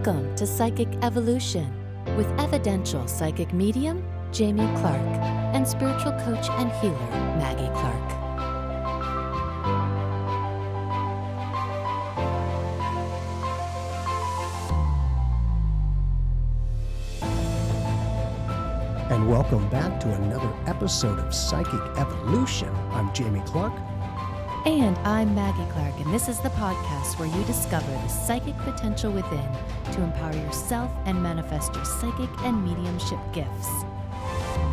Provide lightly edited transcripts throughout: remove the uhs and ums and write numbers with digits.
Welcome to Psychic Evolution with evidential psychic medium Jamie Clark and spiritual coach and healer Maggie Clark. And welcome back to another episode of Psychic Evolution. I'm Jamie Clark. And I'm Maggie Clark, and this is the podcast where you discover the psychic potential within to empower yourself and manifest your psychic and mediumship gifts.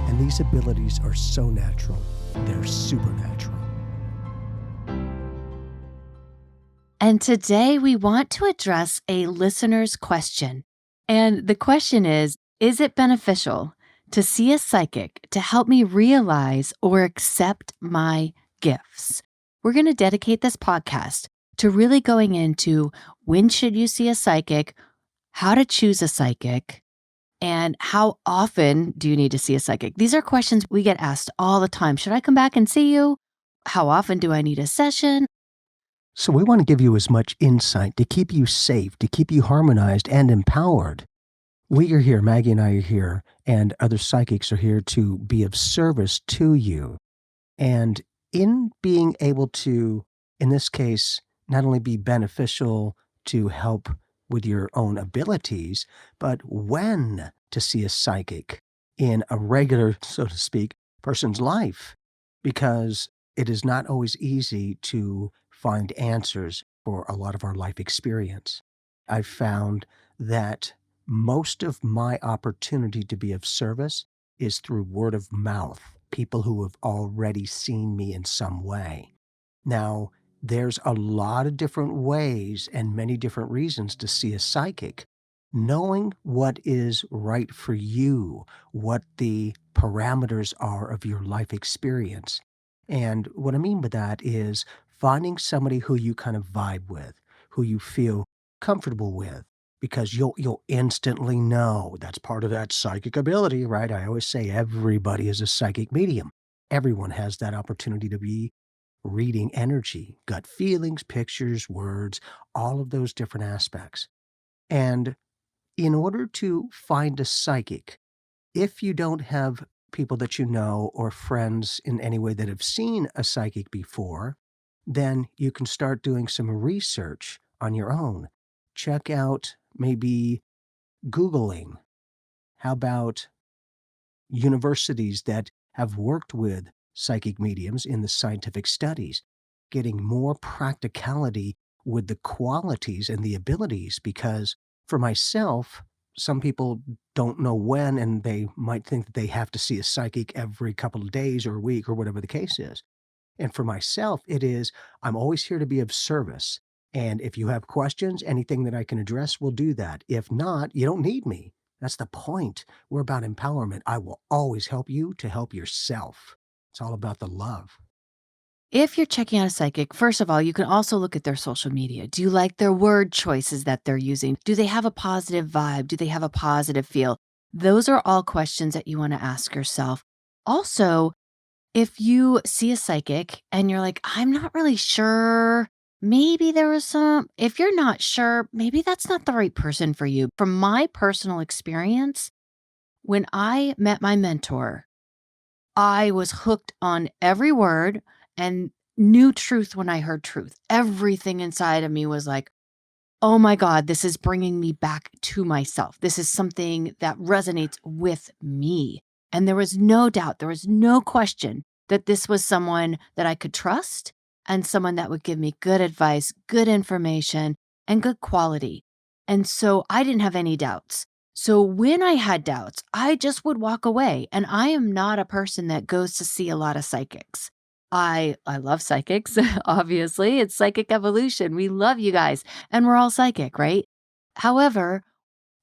And these abilities are so natural, they're supernatural. And today we want to address a listener's question. And the question is it beneficial to see a psychic to help me realize or accept my gifts? We're going to dedicate this podcast to really going into when should you see a psychic, how to choose a psychic, and how often do you need to see a psychic? These are questions we get asked all the time. Should I come back and see you? How often do I need a session? So we want to give you as much insight to keep you safe, to keep you harmonized and empowered. We are here, Maggie and I are here, and other psychics are here to be of service to you. And in being able to, in this case, not only be beneficial to help with your own abilities, but when to see a psychic in a regular, so to speak, person's life, because it is not always easy to find answers for a lot of our life experience. I've found that most of my opportunity to be of service is through word of mouth, people who have already seen me in some way. Now, there's a lot of different ways and many different reasons to see a psychic. Knowing what is right for you, what the parameters are of your life experience. And what I mean by that is finding somebody who you kind of vibe with, who you feel comfortable with, because you'll instantly know. That's part of that psychic ability, right? I always say everybody is a psychic medium. Everyone has that opportunity to be reading energy, gut feelings, pictures, words, all of those different aspects. And in order to find a psychic, if you don't have people that you know or friends in any way that have seen a psychic before, then you can start doing some research on your own. Check out maybe Googling. How about universities that have worked with psychic mediums in the scientific studies, getting more practicality with the qualities and the abilities? Because for myself, some people don't know when, and they might think that they have to see a psychic every couple of days or a week or whatever the case is. And for myself, it is, I'm always here to be of service. And if you have questions, anything that I can address, we'll do that. If not, you don't need me. That's the point. We're about empowerment. I will always help you to help yourself. It's all about the love. If you're checking out a psychic, first of all, you can also look at their social media. Do you like their word choices that they're using? Do they have a positive vibe? Do they have a positive feel? Those are all questions that you want to ask yourself. Also, if you see a psychic and you're like, I'm not really sure, maybe there was if you're not sure, maybe that's not the right person for you. From my personal experience, when I met my mentor, I was hooked on every word and knew truth when I heard truth. Everything inside of me was like, oh my God, this is bringing me back to myself. This is something that resonates with me. And there was no doubt, there was no question that this was someone that I could trust and someone that would give me good advice, good information, and good quality. And so I didn't have any doubts. So when I had doubts, I just would walk away. And I am not a person that goes to see a lot of psychics. I love psychics, obviously. It's psychic evolution. We love you guys. And we're all psychic, right? However,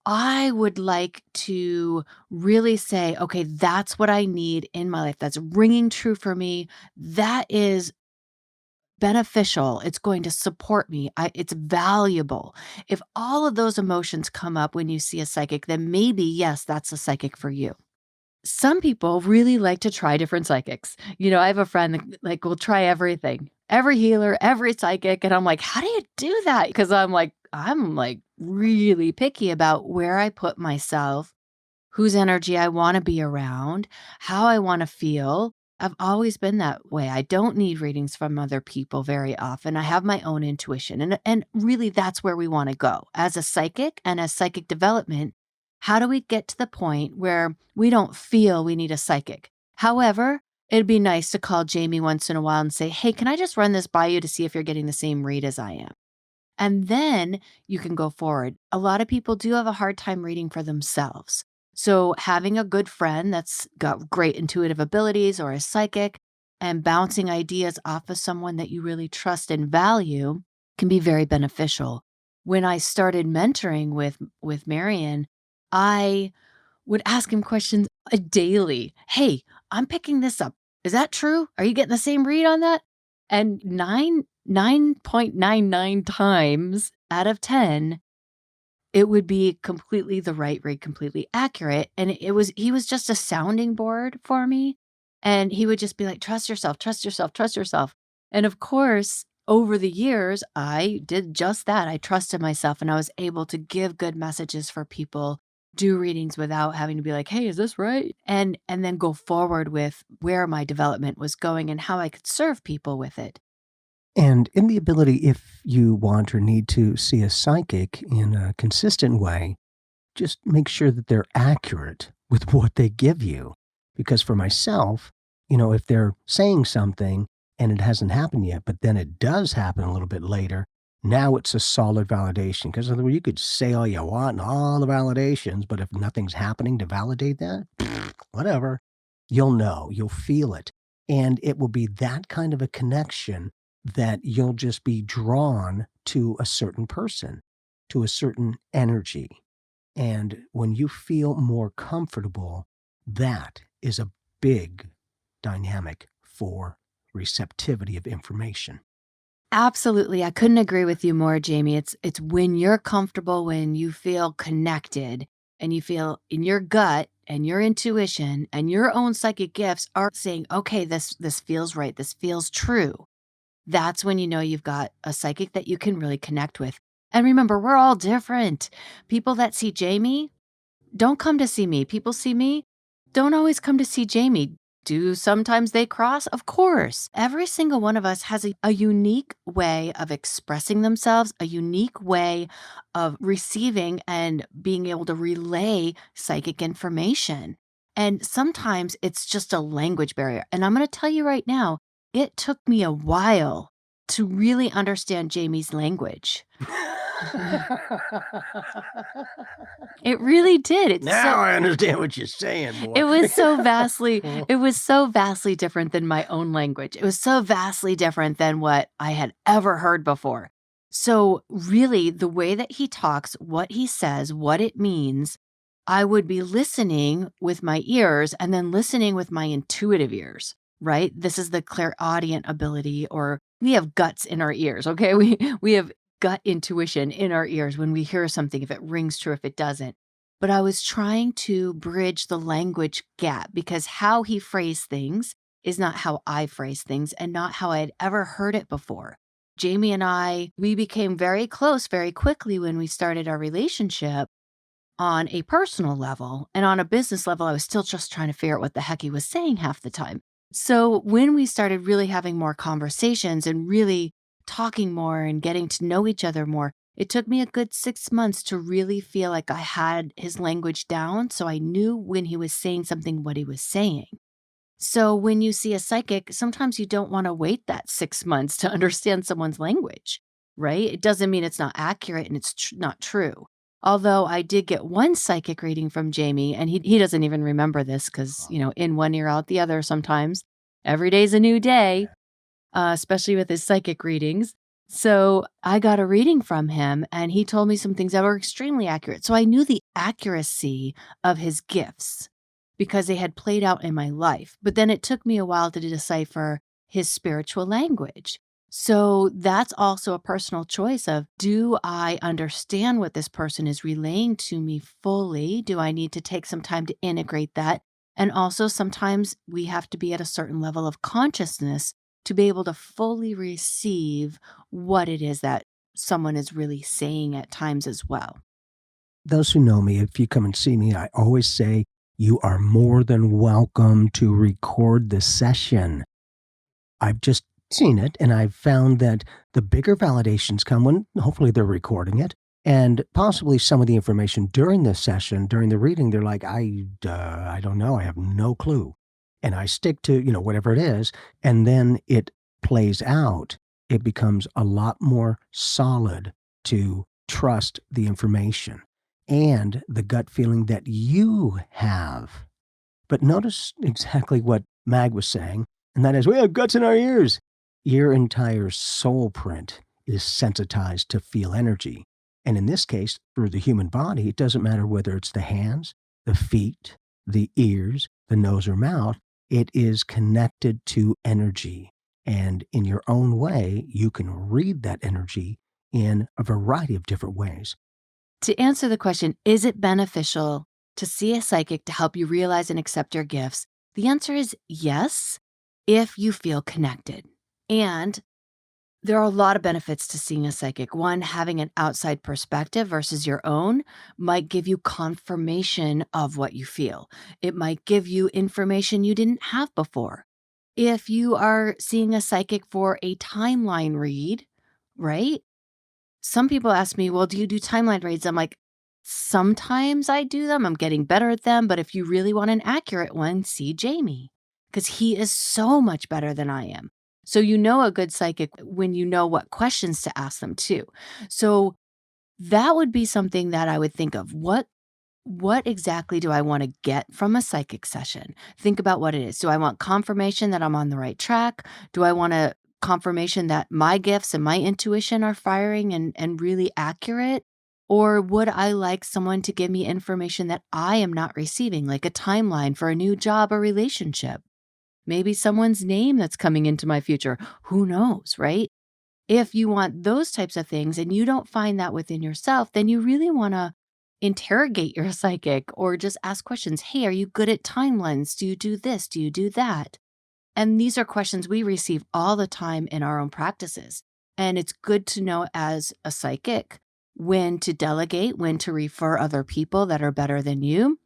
I would like to really say, okay, that's what I need in my life. That's ringing true for me. That is beneficial. It's going to support me. It's valuable. If all of those emotions come up when you see a psychic, then maybe, yes, that's a psychic for you. Some people really like to try different psychics. I have a friend that will try everything, every healer, every psychic. And I'm like, how do you do that? Because I'm like really picky about where I put myself, whose energy I want to be around, how I want to feel. I've always been that way. I don't need readings from other people very often. I have my own intuition. And really that's where we want to go. As a psychic and as psychic development, how do we get to the point where we don't feel we need a psychic? However, it'd be nice to call Jamie once in a while and say, "Hey, can I just run this by you to see if you're getting the same read as I am?" And then you can go forward. A lot of people do have a hard time reading for themselves. So having a good friend that's got great intuitive abilities or a psychic and bouncing ideas off of someone that you really trust and value can be very beneficial. When I started mentoring with Marion, I would ask him questions daily. "Hey, I'm picking this up. Is that true? Are you getting the same read on that?" And 9.99 times out of 10, it would be completely the right read, completely accurate, and he was just a sounding board for me, and he would just be like, "Trust yourself, trust yourself, trust yourself." And of course, over the years, I did just that. I trusted myself, and I was able to give good messages for people, do readings without having to be like, "Hey, is this right?" And then go forward with where my development was going and how I could serve people with it. And in the ability, if you want or need to see a psychic in a consistent way, just make sure that they're accurate with what they give you. Because for myself, if they're saying something and it hasn't happened yet, but then it does happen a little bit later, now it's a solid validation. Because you could say all you want and all the validations, but if nothing's happening to validate that, whatever, you'll know, you'll feel it. And it will be that kind of a connection that you'll just be drawn to a certain person, to a certain energy. And when you feel more comfortable, that is a big dynamic for receptivity of information. Absolutely, I couldn't agree with you more, Jamie. It's when you're comfortable, when you feel connected and you feel in your gut and your intuition and your own psychic gifts are saying, "Okay, this feels right. This feels true." That's when you know you've got a psychic that you can really connect with. And remember, we're all different. People that see Jamie don't come to see me. People see me, don't always come to see Jamie. Do sometimes they cross? Of course. Every single one of us has a unique way of expressing themselves, a unique way of receiving and being able to relay psychic information. And sometimes it's just a language barrier. And I'm going to tell you right now, it took me a while to really understand Jamie's language. It really did. Now I understand what you're saying, boy. It was so vastly different than my own language. It was so vastly different than what I had ever heard before. So really, the way that he talks, what he says, what it means, I would be listening with my ears and then listening with my intuitive ears, right? This is the clairaudient ability, or we have guts in our ears, okay? We have gut intuition in our ears when we hear something, if it rings true, if it doesn't. But I was trying to bridge the language gap because how he phrased things is not how I phrase things and not how I had ever heard it before. Jamie and I, we became very close very quickly when we started our relationship on a personal level. And on a business level, I was still just trying to figure out what the heck he was saying half the time. So when we started really having more conversations and really talking more and getting to know each other more, it took me a good 6 months to really feel like I had his language down, so I knew when he was saying something, what he was saying. So when you see a psychic, sometimes you don't wanna wait that 6 months to understand someone's language, right? It doesn't mean it's not accurate and it's not true. Although I did get one psychic reading from Jamie, and he doesn't even remember this because, in one ear, out the other sometimes. Every day's a new day, especially with his psychic readings. So I got a reading from him and he told me some things that were extremely accurate. So I knew the accuracy of his gifts because they had played out in my life. But then it took me a while to decipher his spiritual language. So that's also a personal choice of, do I understand what this person is relaying to me fully? Do I need to take some time to integrate that? And also sometimes we have to be at a certain level of consciousness to be able to fully receive what it is that someone is really saying at times as well. Those who know me, if you come and see me, I always say, you are more than welcome to record the session. I've just seen it, and I've found that the bigger validations come when hopefully they're recording it, and possibly some of the information during the session, during the reading, they're like, I don't know, I have no clue. And I stick to, whatever it is, and then it plays out. It becomes a lot more solid to trust the information and the gut feeling that you have. But notice exactly what Mag was saying, and that is, we have guts in our ears. Your entire soul print is sensitized to feel energy. And in this case, through the human body, it doesn't matter whether it's the hands, the feet, the ears, the nose, or mouth, it is connected to energy. And in your own way, you can read that energy in a variety of different ways. To answer the question, is it beneficial to see a psychic to help you realize and accept your gifts? The answer is yes, if you feel connected. And there are a lot of benefits to seeing a psychic. One, having an outside perspective versus your own might give you confirmation of what you feel. It might give you information you didn't have before. If you are seeing a psychic for a timeline read, right? Some people ask me, well, do you do timeline reads? I'm like, sometimes I do them. I'm getting better at them. But if you really want an accurate one, see Jamie, because he is so much better than I am. So you know a good psychic when you know what questions to ask them too. So that would be something that I would think of. What exactly do I want to get from a psychic session? Think about what it is. Do I want confirmation that I'm on the right track? Do I want a confirmation that my gifts and my intuition are firing and really accurate? Or would I like someone to give me information that I am not receiving, like a timeline for a new job or relationship? Maybe someone's name that's coming into my future. Who knows, right? If you want those types of things and you don't find that within yourself, then you really want to interrogate your psychic or just ask questions. Hey, are you good at timelines? Do you do this? Do you do that? And these are questions we receive all the time in our own practices. And it's good to know as a psychic when to delegate, when to refer other people that are better than you.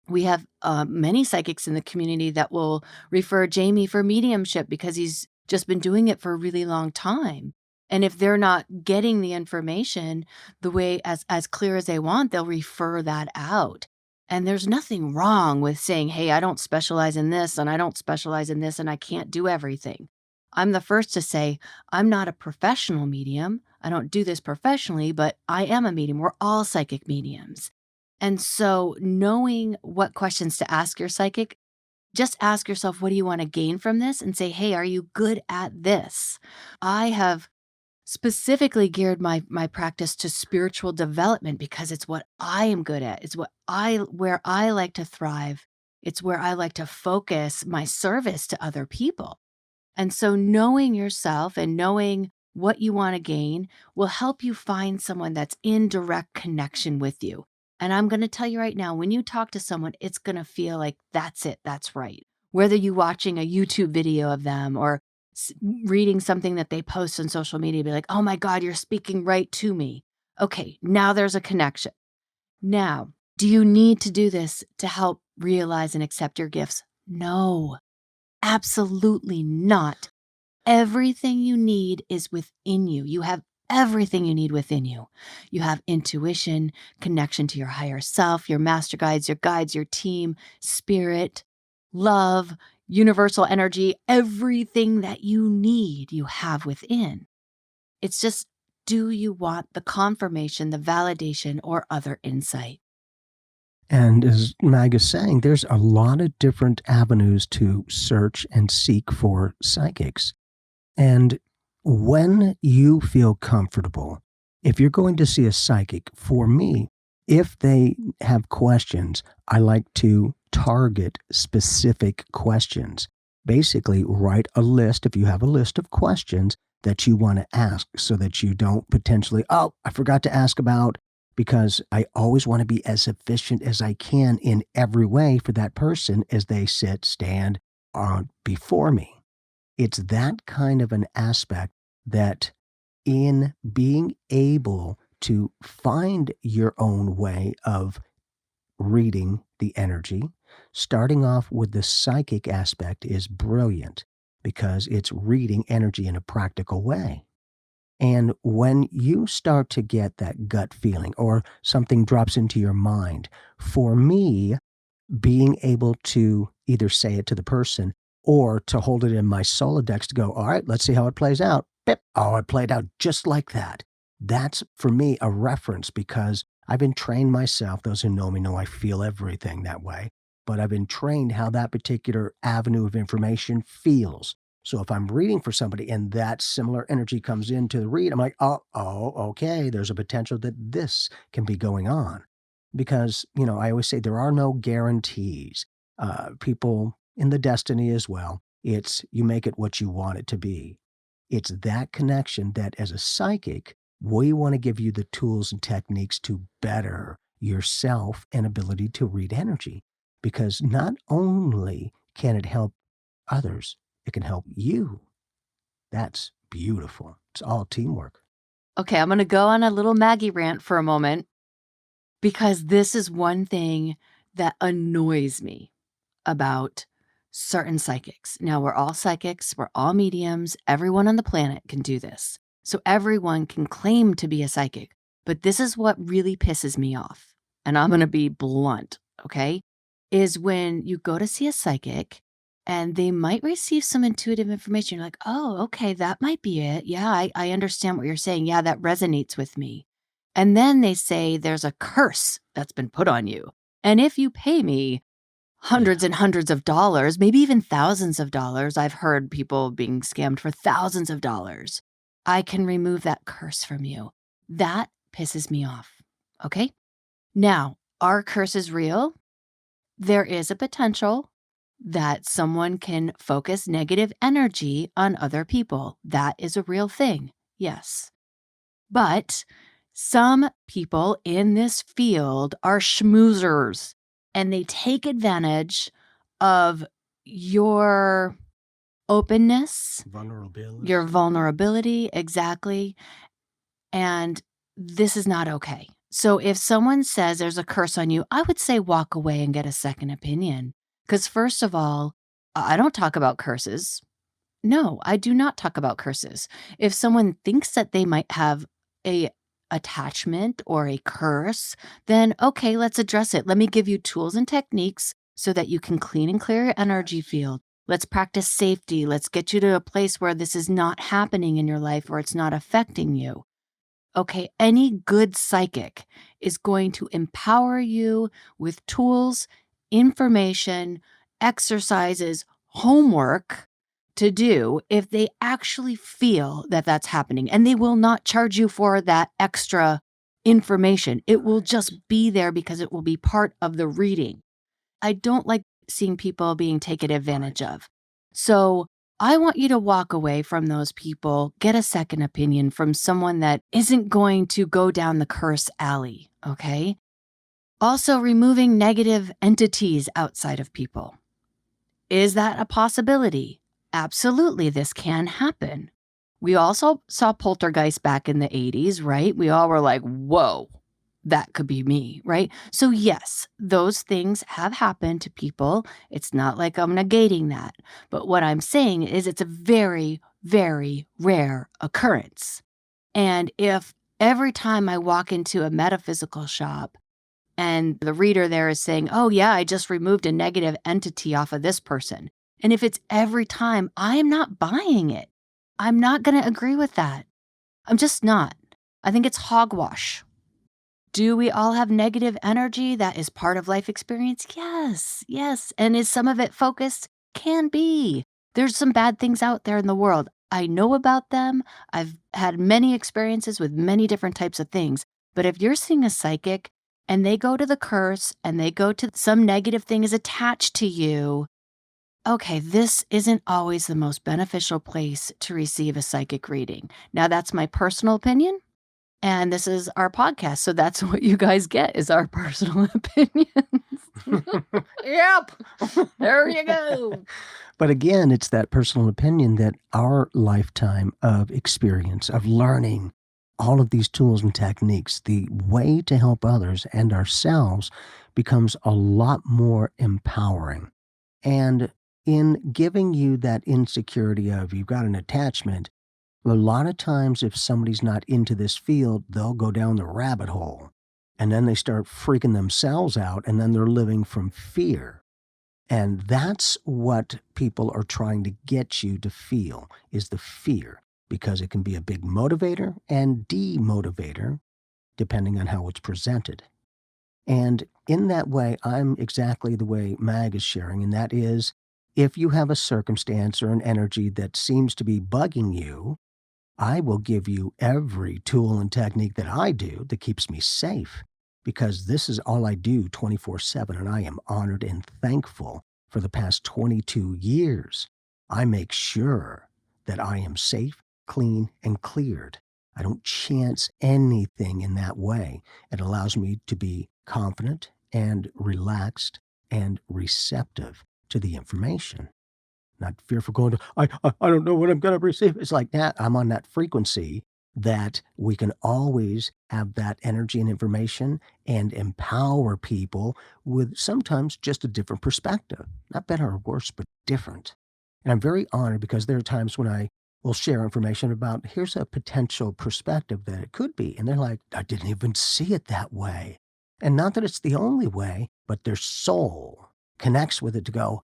We have many psychics in the community that will refer Jamie for mediumship because he's just been doing it for a really long time. And if they're not getting the information the way as clear as they want, they'll refer that out. And there's nothing wrong with saying, hey, I don't specialize in this and I don't specialize in this and I can't do everything. I'm the first to say, I'm not a professional medium. I don't do this professionally, but I am a medium. We're all psychic mediums. And so knowing what questions to ask your psychic, just ask yourself, what do you want to gain from this? And say, hey, are you good at this? I have specifically geared my practice to spiritual development because it's what I am good at. It's where I like to thrive. It's where I like to focus my service to other people. And so knowing yourself and knowing what you want to gain will help you find someone that's in direct connection with you. And I'm going to tell you right now, when you talk to someone, it's going to feel like that's it, that's right. Whether you're watching a YouTube video of them or reading something that they post on social media, be like, oh my God, you're speaking right to me. Okay, now there's a connection. Now, do you need to do this to help realize and accept your gifts? No. Absolutely not. Everything you need is within you. You have everything you need within you. You have intuition, connection to your higher self, your master guides, your team, spirit, love, universal energy, everything that you need, you have within. It's just, do you want the confirmation, the validation, or other insight? And as Mag is saying, there's a lot of different avenues to search and seek for psychics. And when you feel comfortable, if you're going to see a psychic, for me, if they have questions, I like to target specific questions. Basically, write a list, if you have a list of questions that you want to ask so that you don't potentially, oh, I forgot to ask about, because I always want to be as efficient as I can in every way for that person as they sit, stand before me. It's that kind of an aspect that in being able to find your own way of reading the energy. Starting off with the psychic aspect is brilliant because it's reading energy in a practical way. And when you start to get that gut feeling or something drops into your mind, for me, being able to either say it to the person or to hold it in my Solodex to go, all right, let's see how it plays out. Bip. Oh, it played out just like that. That's for me a reference because I've been trained myself. Those who know me know I feel everything that way, but I've been trained how that particular avenue of information feels. So if I'm reading for somebody and that similar energy comes into the read, I'm like, okay, there's a potential that this can be going on. Because, I always say there are no guarantees. People in the destiny as well, it's you make it what you want it to be. It's that connection that as a psychic, we want to give you the tools and techniques to better yourself and ability to read energy. Because not only can it help others, it can help you. That's beautiful. It's all teamwork. Okay, I'm going to go on a little Maggie rant for a moment because this is one thing that annoys me about certain psychics. Now, we're all psychics, we're all mediums, everyone on the planet can do this. So everyone can claim to be a psychic. But this is what really pisses me off. And I'm going to be blunt, okay? Is when you go to see a psychic and they might receive some intuitive information. You're like, oh, okay, that might be it. Yeah, I understand what you're saying. Yeah, that resonates with me. And then they say there's a curse that's been put on you. And if you pay me hundreds and hundreds of dollars, maybe even thousands of dollars, I've heard people being scammed for thousands of dollars, I can remove that curse from you. That pisses me off. Okay? Now, are curses real? There is a potential that someone can focus negative energy on other people. That is a real thing. Yes. But some people in this field are schmoozers and they take advantage of your openness, your vulnerability, exactly. And this is not okay. So if someone says there's a curse on you, I would say walk away and get a second opinion. Because first of all, I don't talk about curses. No, I do not talk about curses. If someone thinks that they might have a attachment or a curse, then okay, let's address it. Let me give you tools and techniques so that you can clean and clear your energy field. Let's practice safety. Let's get you to a place where this is not happening in your life or it's not affecting you. Okay, any good psychic is going to empower you with tools, information, exercises, homework to do if they actually feel that that's happening. And they will not charge you for that extra information. It will just be there because it will be part of the reading. I don't like seeing people being taken advantage of. So I want you to walk away from those people, get a second opinion from someone that isn't going to go down the curse alley, okay? Also, removing negative entities outside of people. Is that a possibility? Absolutely, this can happen. We also saw poltergeist back in the 80s, right? We all were like, whoa, that could be me, right? So yes, those things have happened to people. It's not like I'm negating that. But what I'm saying is it's a very, very rare occurrence. And if every time I walk into a metaphysical shop and the reader there is saying, oh yeah, I just removed a negative entity off of this person. And if it's every time, I am not buying it. I'm not going to agree with that. I'm just not. I think it's hogwash. Do we all have negative energy that is part of life experience? Yes. And is some of it focused? Can be. There's some bad things out there in the world. I know about them. I've had many experiences with many different types of things. But if you're seeing a psychic and they go to the curse and they go to some negative thing is attached to you, okay, this isn't always the most beneficial place to receive a psychic reading. Now, that's my personal opinion. And this is our podcast. So that's what you guys get is our personal opinions. Yep. There you go. But again, it's that personal opinion that our lifetime of experience, of learning all of these tools and techniques, the way to help others and ourselves becomes a lot more empowering. And in giving you that insecurity of you've got an attachment, a lot of times if somebody's not into this field, they'll go down the rabbit hole and then they start freaking themselves out and then they're living from fear. And that's what people are trying to get you to feel is the fear, because it can be a big motivator and demotivator depending on how it's presented. And in that way, I'm exactly the way Mag is sharing, and that is if you have a circumstance or an energy that seems to be bugging you, I will give you every tool and technique that I do that keeps me safe, because this is all I do 24/7, and I am honored and thankful for the past 22 years. I make sure that I am safe, clean, and cleared. I don't chance anything in that way. It allows me to be confident and relaxed and receptive to the information. Not fearful going to, I don't know what I'm going to receive. It's like that. I'm on that frequency that we can always have that energy and information and empower people with sometimes just a different perspective. Not better or worse, but different. And I'm very honored because there are times when I will share information about here's a potential perspective that it could be. And they're like, I didn't even see it that way. And not that it's the only way, but their soul connects with it to go,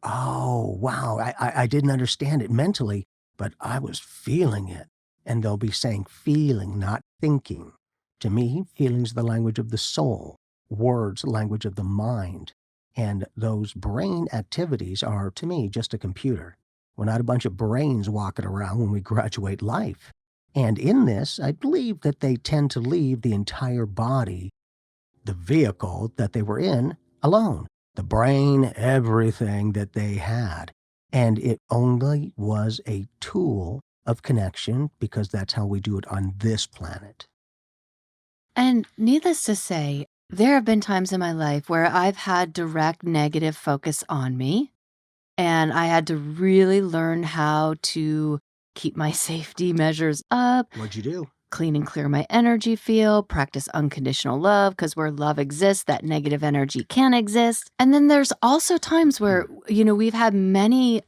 oh, wow, I didn't understand it mentally, but I was feeling it. And they'll be saying feeling, not thinking. To me, feeling's the language of the soul, words, language of the mind. And those brain activities are, to me, just a computer. We're not a bunch of brains walking around when we graduate life. And in this, I believe that they tend to leave the entire body, the vehicle that they were in, alone. The brain, everything that they had. And it only was a tool of connection because that's how we do it on this planet. And needless to say, there have been times in my life where I've had direct negative focus on me, and I had to really learn how to keep my safety measures up, What'd you do? clean and clear my energy field, practice unconditional love, because where love exists, that negative energy can exist. And then there's also times where, we've had many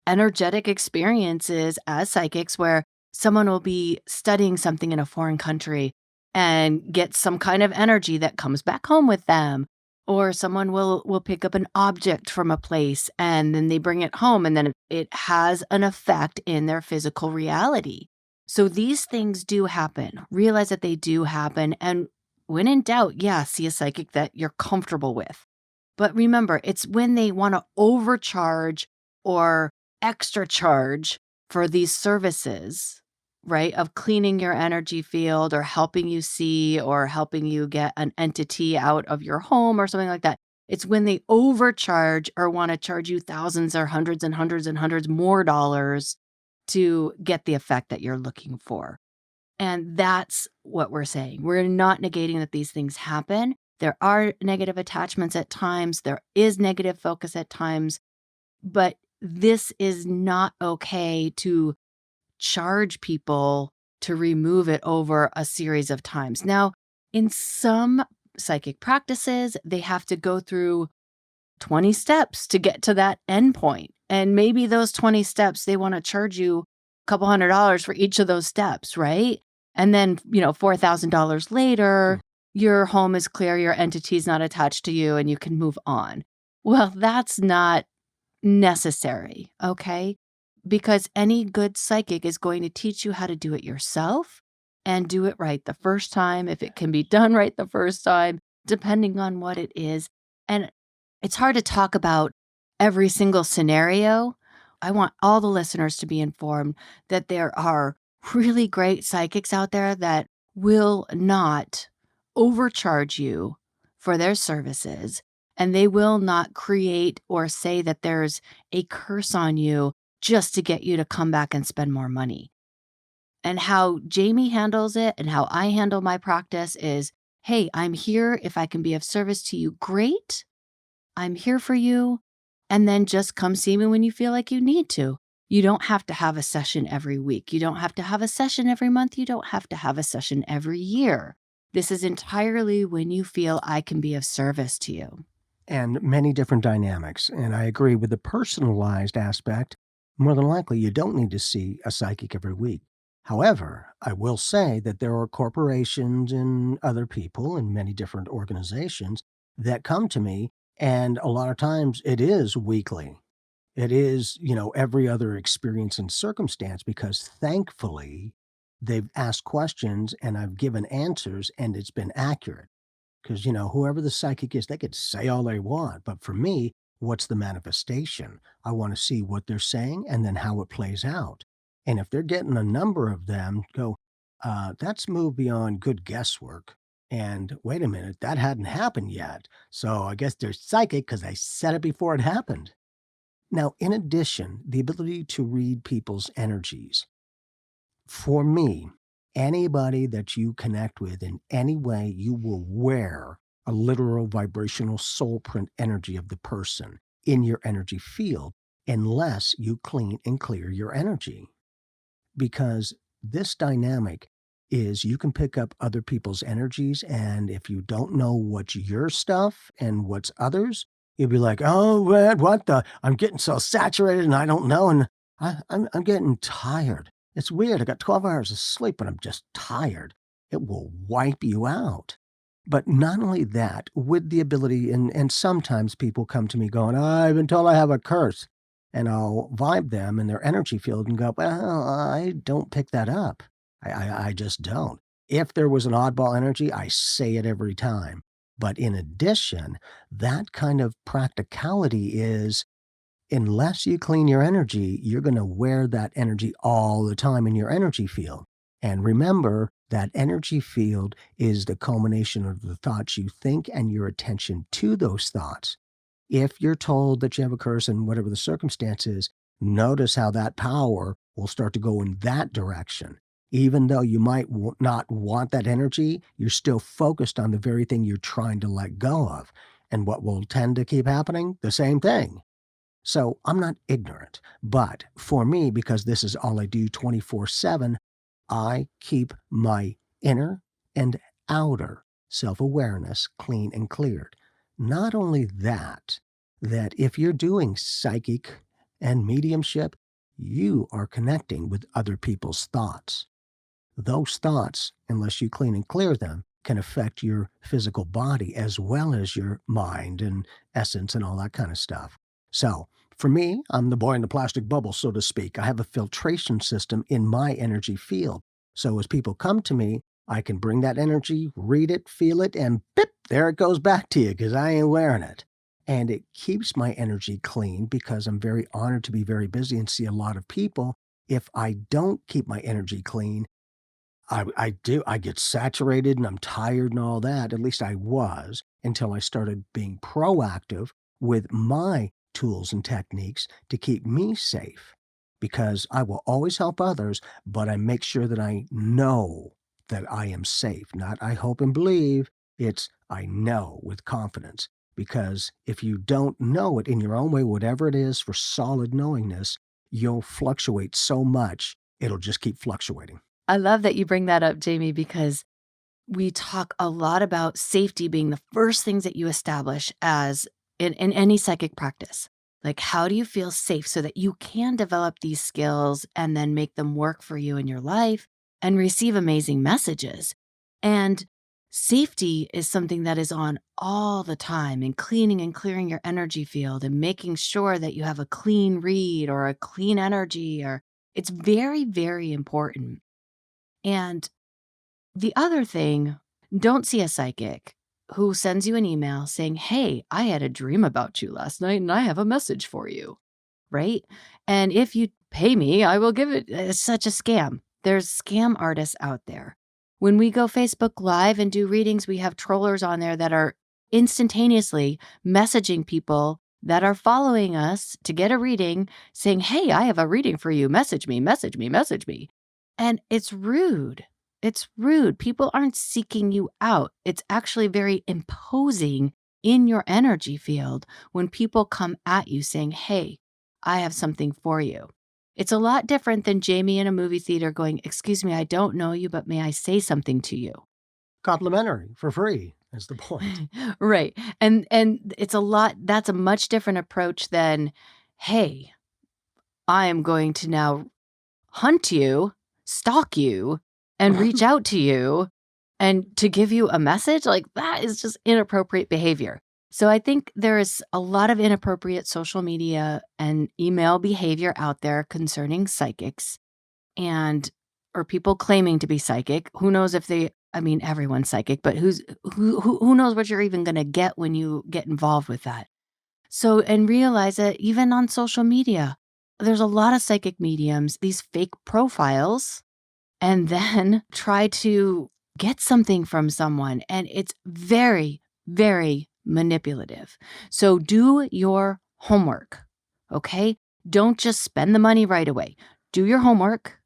energetic experiences as psychics where someone will be studying something in a foreign country and get some kind of energy that comes back home with them. Or someone will pick up an object from a place and then they bring it home and then it has an effect in their physical reality. So these things do happen. Realize that they do happen. And when in doubt, see a psychic that you're comfortable with. But remember, it's when they want to overcharge or extra charge for these services, right? Of cleaning your energy field or helping you see or helping you get an entity out of your home or something like that. It's when they overcharge or want to charge you thousands or hundreds and hundreds and hundreds more dollars to get the effect that you're looking for. And that's what we're saying. We're not negating that these things happen. There are negative attachments at times. There is negative focus at times. But this is not okay to charge people to remove it over a series of times. Now, in some psychic practices, they have to go through 20 steps to get to that endpoint. And maybe those 20 steps, they want to charge you a couple $100s for each of those steps, right? And then, $4,000 later, your home is clear, your entity is not attached to you, and you can move on. Well, that's not necessary, okay? Because any good psychic is going to teach you how to do it yourself and do it right the first time, if it can be done right the first time, depending on what it is. And it's hard to talk about every single scenario. I want all the listeners to be informed that there are really great psychics out there that will not overcharge you for their services, and they will not create or say that there's a curse on you just to get you to come back and spend more money. And how Jamie handles it and how I handle my practice is, hey, I'm here. If I can be of service to you, great. I'm here for you. And then just come see me when you feel like you need to. You don't have to have a session every week. You don't have to have a session every month. You don't have to have a session every year. This is entirely when you feel I can be of service to you. And many different dynamics. And I agree with the personalized aspect. More than likely, you don't need to see a psychic every week. However, I will say that there are corporations and other people and many different organizations that come to me, and a lot of times it is weekly. It is, every other experience and circumstance because thankfully they've asked questions and I've given answers and it's been accurate. Because, whoever the psychic is, they could say all they want. But for me, what's the manifestation? I want to see what they're saying and then how it plays out. And if they're getting a number of them, go, that's moved beyond good guesswork. And wait a minute, that hadn't happened yet. So I guess they're psychic because I said it before it happened. Now, in addition, the ability to read people's energies. For me, anybody that you connect with in any way, you will wear a literal vibrational soul print energy of the person in your energy field unless you clean and clear your energy. Because this dynamic is you can pick up other people's energies, and if you don't know what's your stuff and what's others, you'll be like, "Oh, man, what the? I'm getting so saturated and I don't know, and I'm getting tired. It's weird. I got 12 hours of sleep, but I'm just tired." It will wipe you out. But not only that, with the ability, and sometimes people come to me going, I've been told I have a curse. And I'll vibe them in their energy field and go, well, I don't pick that up. I just don't. If there was an oddball energy, I say it every time. But in addition, that kind of practicality is unless you clean your energy, you're going to wear that energy all the time in your energy field. And remember, that energy field is the culmination of the thoughts you think and your attention to those thoughts. If you're told that you have a curse and whatever the circumstance is, notice how that power will start to go in that direction. Even though you might not want that energy, you're still focused on the very thing you're trying to let go of. And what will tend to keep happening? The same thing. So I'm not ignorant, but for me, because this is all I do 24/7, I keep my inner and outer self-awareness clean and cleared. Not only that, that if you're doing psychic and mediumship, you are connecting with other people's thoughts. Those thoughts, unless you clean and clear them, can affect your physical body as well as your mind and essence and all that kind of stuff. So, for me, I'm the boy in the plastic bubble, so to speak. I have a filtration system in my energy field. So, as people come to me, I can bring that energy, read it, feel it, and bip, there it goes back to you because I ain't wearing it. And it keeps my energy clean because I'm very honored to be very busy and see a lot of people. If I don't keep my energy clean, I do. I get saturated and I'm tired and all that. At least I was until I started being proactive with my tools and techniques to keep me safe. Because I will always help others, but I make sure that I know that I am safe. Not I hope and believe, it's I know with confidence. Because if you don't know it in your own way, whatever it is for solid knowingness, you'll fluctuate so much, it'll just keep fluctuating. I love that you bring that up, Jamie, because we talk a lot about safety being the first things that you establish as in any psychic practice. Like, how do you feel safe so that you can develop these skills and then make them work for you in your life and receive amazing messages? And safety is something that is on all the time, and cleaning and clearing your energy field and making sure that you have a clean read or a clean energy, or it's very, very important. And the other thing, don't see a psychic who sends you an email saying, hey, I had a dream about you last night and I have a message for you, right? And if you pay me, I will give it. It's such a scam. There's scam artists out there. When we go Facebook Live and do readings, we have trollers on there that are instantaneously messaging people that are following us to get a reading saying, hey, I have a reading for you. Message me, message me, message me. And it's rude. It's rude. People aren't seeking you out. It's actually very imposing in your energy field when people come at you saying, "Hey, I have something for you." It's a lot different than Jamie in a movie theater going, "Excuse me, I don't know you, but may I say something to you?" Complimentary for free is the point. Right. And it's a lot that's a much different approach than, "Hey, I am going to now hunt you, stalk you, and reach out to you and to give you a message." Like, that is just inappropriate behavior. So I think there is a lot of inappropriate social media and email behavior out there concerning psychics and or people claiming to be psychic. Who knows if they I mean, everyone's psychic, but who knows what you're even gonna get when you get involved with that. So and realize that even on social media, there's a lot of psychic mediums, these fake profiles, and then try to get something from someone, and it's very, very manipulative. So do your homework, okay? Don't just spend the money right away. Do your homework.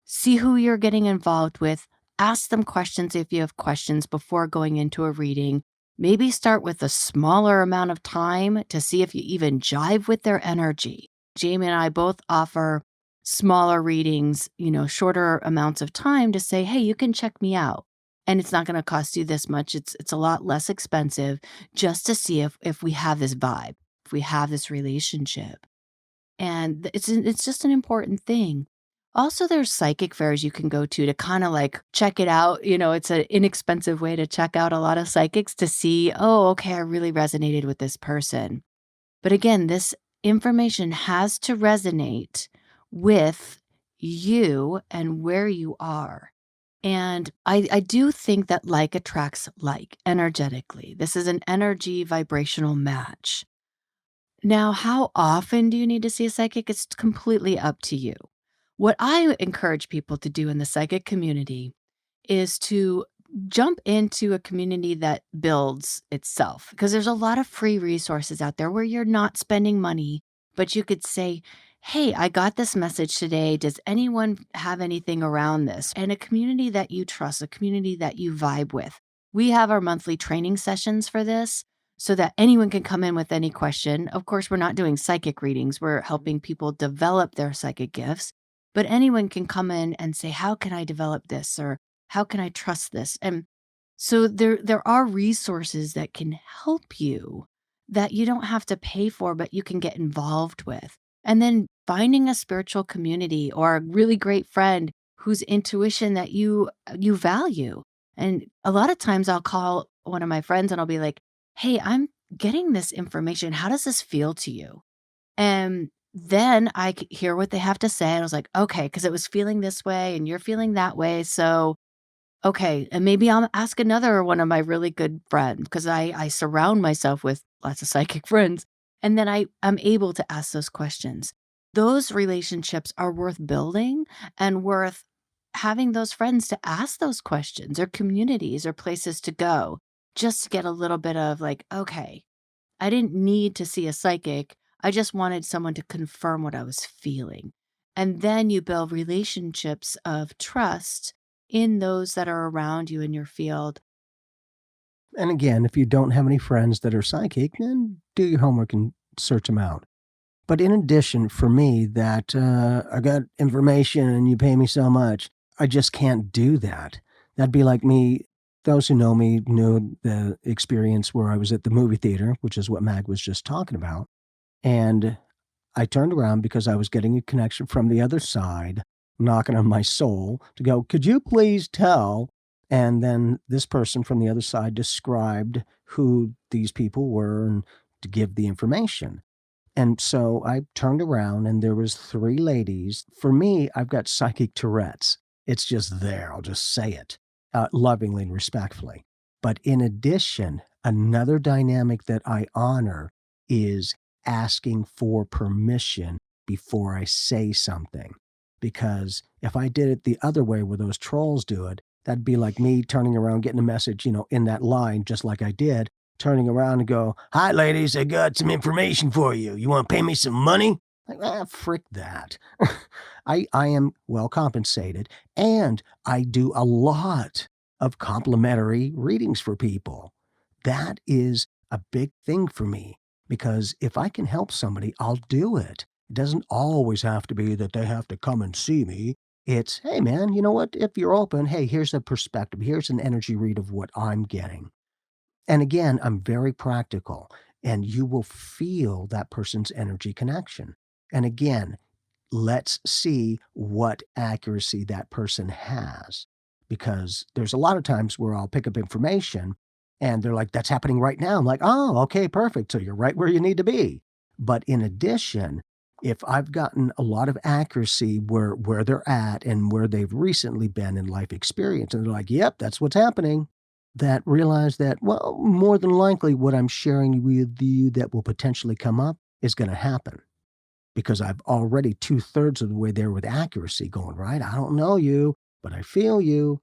See who you're getting involved with. Ask them questions if you have questions before going into a reading. Maybe start with a smaller amount of time to see if you even jive with their energy. Jamie and I both offer smaller readings, shorter amounts of time to say, "Hey, you can check me out." And it's not going to cost you this much. It's a lot less expensive just to see if we have this vibe, if we have this relationship. And it's just an important thing. Also, there's psychic fairs you can go to kinda, like, check it out. It's an inexpensive way to check out a lot of psychics to see, "Oh, okay, I really resonated with this person." But again, this information has to resonate with you and where you are. And I do think that like attracts like energetically. This is an energy vibrational match. Now, how often do you need to see a psychic? It's completely up to you. What I encourage people to do in the psychic community is to jump into a community that builds itself because there's a lot of free resources out there where you're not spending money, but you could say, "Hey, I got this message today. Does anyone have anything around this?" And a community that you trust, a community that you vibe with. We have our monthly training sessions for this so that anyone can come in with any question. Of course, we're not doing psychic readings, we're helping people develop their psychic gifts, but anyone can come in and say, "How can I develop this?" or "How can I trust this?" And so there are resources that can help you that you don't have to pay for, but you can get involved with. And then finding a spiritual community or a really great friend whose intuition that you value. And a lot of times I'll call one of my friends and I'll be like, "Hey, I'm getting this information. How does this feel to you?" And then I could hear what they have to say. And I was like, "Okay, because it was feeling this way and you're feeling that way. So, okay." And maybe I'll ask another one of my really good friends because I surround myself with lots of psychic friends. And then I'm able to ask those questions. Those relationships are worth building and worth having those friends to ask those questions or communities or places to go just to get a little bit of like, okay, I didn't need to see a psychic. I just wanted someone to confirm what I was feeling. And then you build relationships of trust in those that are around you in your field. And again, if you don't have any friends that are psychic, then do your homework and search them out. But in addition, for me, that I got information and you pay me so much, I just can't do that. That'd be like me. Those who know me knew the experience where I was at the movie theater, which is what Mag was just talking about. And I turned around because I was getting a connection from the other side, knocking on my soul to go, "Could you please tell?" And then this person from the other side described who these people were and to give the information. And so I turned around and there was 3 ladies. For me, I've got psychic Tourette's. It's just there. I'll just say it, lovingly and respectfully. But in addition, another dynamic that I honor is asking for permission before I say something. Because if I did it the other way where those trolls do it, that'd be like me turning around, getting a message, in that line, just like I did, turning around and go, "Hi, ladies, I got some information for you. You want to pay me some money?" Like, frick that. I am well compensated, and I do a lot of complimentary readings for people. That is a big thing for me because if I can help somebody, I'll do it. It doesn't always have to be that they have to come and see me. It's, hey man, you know what? If you're open, hey, here's a perspective. Here's an energy read of what I'm getting. And again, I'm very practical, and you will feel that person's energy connection. And again, let's see what accuracy that person has. Because there's a lot of times where I'll pick up information and they're like, that's happening right now. I'm like, oh, okay, perfect. So you're right where you need to be. But in addition, if I've gotten a lot of accuracy where they're at and where they've recently been in life experience, and they're like, yep, that's what's happening, that realize that, well, more than likely what I'm sharing with you that will potentially come up is going to happen because I've already two-thirds of the way there with accuracy going, right? I don't know you, but I feel you.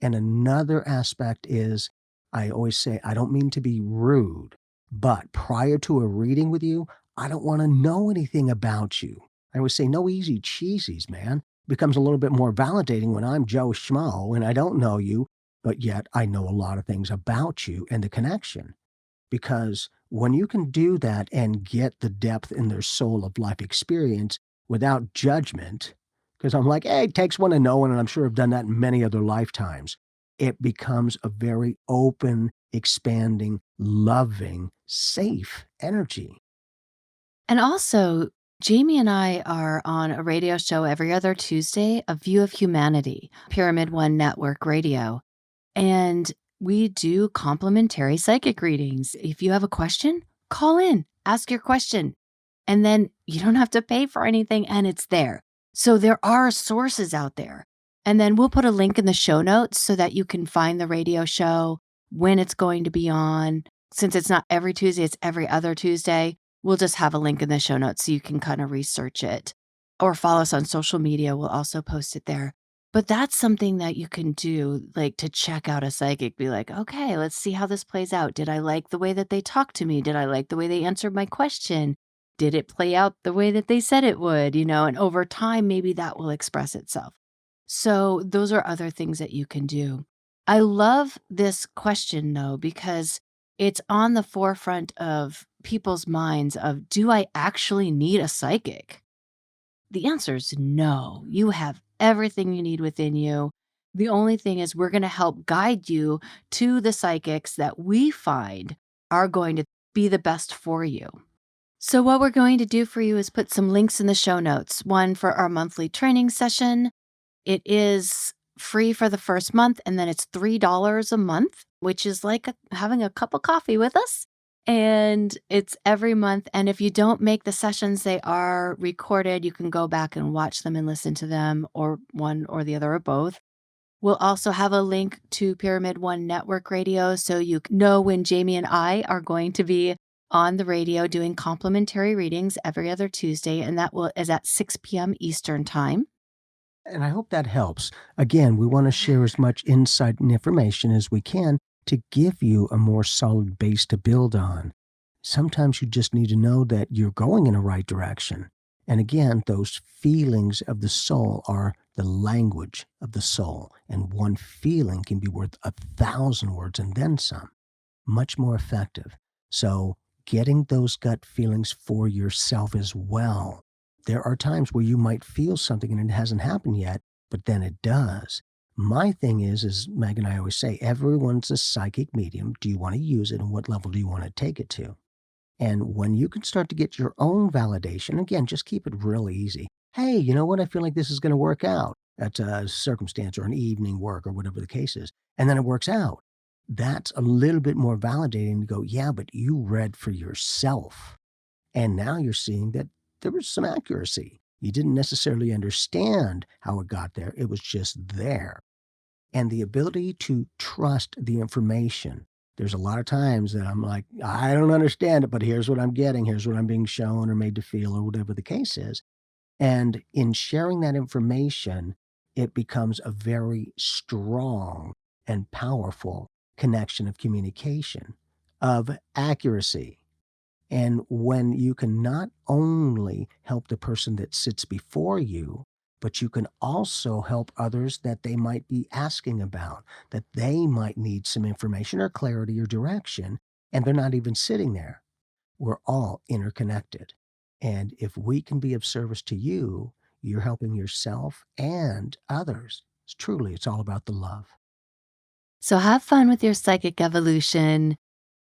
And another aspect is I always say, I don't mean to be rude, but prior to a reading with you, I don't want to know anything about you. I always say, no easy cheesies, man. Becomes a little bit more validating when I'm Joe Schmo and I don't know you, but yet I know a lot of things about you and the connection. Because when you can do that and get the depth in their soul of life experience without judgment, because I'm like, hey, it takes one to know one, and I'm sure I've done that in many other lifetimes. It becomes a very open, expanding, loving, safe energy. And also, Jamie and I are on a radio show every other Tuesday, A View of Humanity, Pyramid One Network Radio. And we do complimentary psychic readings. If you have a question, call in, ask your question, and then you don't have to pay for anything and it's there. So there are sources out there. And then we'll put a link in the show notes so that you can find the radio show, when it's going to be on. Since it's not every Tuesday, it's every other Tuesday. We'll just have a link in the show notes so you can kind of research it or follow us on social media. We'll also post it there. But that's something that you can do, like to check out a psychic, be like, okay, let's see how this plays out. Did I like the way that they talked to me? Did I like the way they answered my question? Did it play out the way that they said it would? And over time, maybe that will express itself. So those are other things that you can do. I love this question though, because it's on the forefront of people's minds of, do I actually need a psychic? The answer is no. You have everything you need within you. The only thing is we're going to help guide you to the psychics that we find are going to be the best for you. So what we're going to do for you is put some links in the show notes. One for our monthly training session. It is free for the first month, and then it's $3 a month, which is like having a cup of coffee with us. And it's every month. And if you don't make the sessions, they are recorded. You can go back and watch them and listen to them, or one or the other or both. We'll also have a link to Pyramid One Network Radio so you know when Jamie and I are going to be on the radio doing complimentary readings every other Tuesday. And that is at 6 p.m. Eastern Time. And I hope that helps. Again, we want to share as much insight and information as we can to give you a more solid base to build on. Sometimes you just need to know that you're going in a right direction. And again, those feelings of the soul are the language of the soul. And one feeling can be worth 1,000 words and then some. Much more effective. So getting those gut feelings for yourself as well. There are times where you might feel something and it hasn't happened yet, but then it does. My thing is, as Meg and I always say, everyone's a psychic medium. Do you want to use it and what level do you want to take it to? And when you can start to get your own validation, again, just keep it real easy. Hey, you know what? I feel like this is going to work out. That's a circumstance or an evening work or whatever the case is. And then it works out. That's a little bit more validating to go, yeah, but you read for yourself. And now you're seeing that there was some accuracy. You didn't necessarily understand how it got there. It was just there. And the ability to trust the information. There's a lot of times that I'm like, I don't understand it, but here's what I'm getting. Here's what I'm being shown or made to feel or whatever the case is. And in sharing that information, it becomes a very strong and powerful connection of communication, of accuracy. And when you can not only help the person that sits before you, but you can also help others that they might be asking about, that they might need some information or clarity or direction, and they're not even sitting there. We're all interconnected. And if we can be of service to you, you're helping yourself and others. It's all about the love. So have fun with your psychic evolution.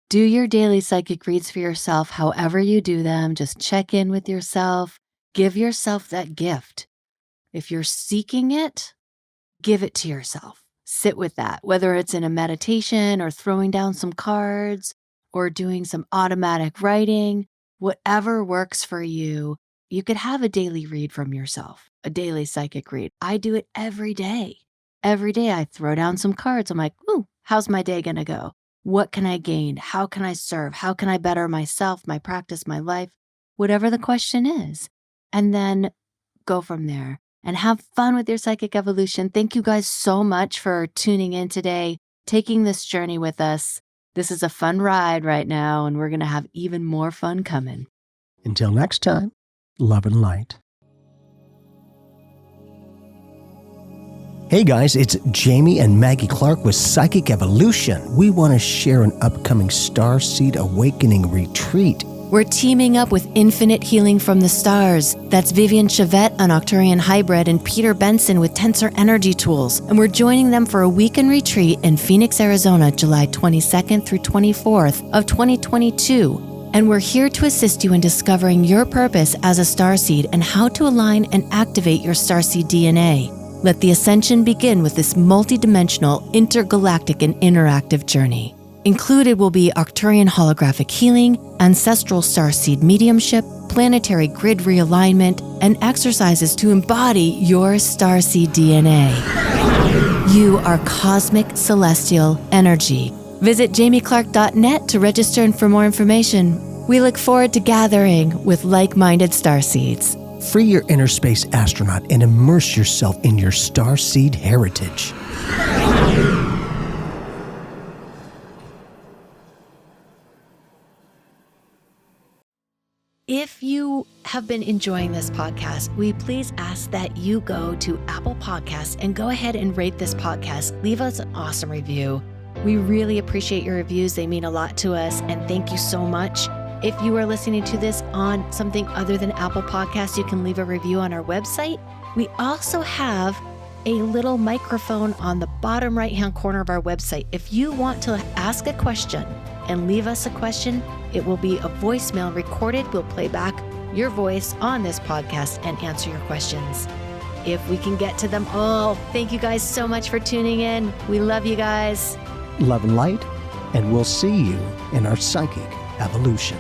Do your daily psychic reads for yourself, however you do them. Just check in with yourself. Give yourself that gift. If you're seeking it, give it to yourself. Sit with that, whether it's in a meditation or throwing down some cards or doing some automatic writing, whatever works for you. You could have a daily read from yourself, a daily psychic read. I do it every day. Every day I throw down some cards. I'm like, ooh, how's my day going to go? What can I gain? How can I serve? How can I better myself, my practice, my life? Whatever the question is. And then go from there and have fun with your psychic evolution. Thank you guys so much for tuning in today, taking this journey with us. This is a fun ride right now, and we're going to have even more fun coming. Until next time, love and light. Hey guys, it's Jamie and Maggie Clark with Psychic Evolution. We want to share an upcoming Starseed Awakening retreat. We're teaming up with Infinite Healing from the Stars. That's Vivian Chavette, an Octurian hybrid, and Peter Benson with Tensor Energy Tools. And we're joining them for a weekend retreat in Phoenix, Arizona, July 22nd through 24th of 2022. And we're here to assist you in discovering your purpose as a starseed and how to align and activate your starseed DNA. Let the ascension begin with this multidimensional, intergalactic, and interactive journey. Included will be Arcturian holographic healing, ancestral starseed mediumship, planetary grid realignment, and exercises to embody your starseed DNA. You are cosmic celestial energy. Visit jamieclark.net to register and for more information. We look forward to gathering with like-minded starseeds. Free your inner space astronaut and immerse yourself in your starseed heritage. If you have been enjoying this podcast, we please ask that you go to Apple Podcasts and go ahead and rate this podcast. Leave us an awesome review. We really appreciate your reviews. They mean a lot to us, and thank you so much. If you are listening to this on something other than Apple Podcasts, you can leave a review on our website. We also have a little microphone on the bottom right-hand corner of our website. If you want to ask a question and leave us a question, it will be a voicemail recorded. We'll play back your voice on this podcast and answer your questions if we can get to them all. Thank you guys so much for tuning in. We love you guys. Love and light, and we'll see you in our psychic evolution.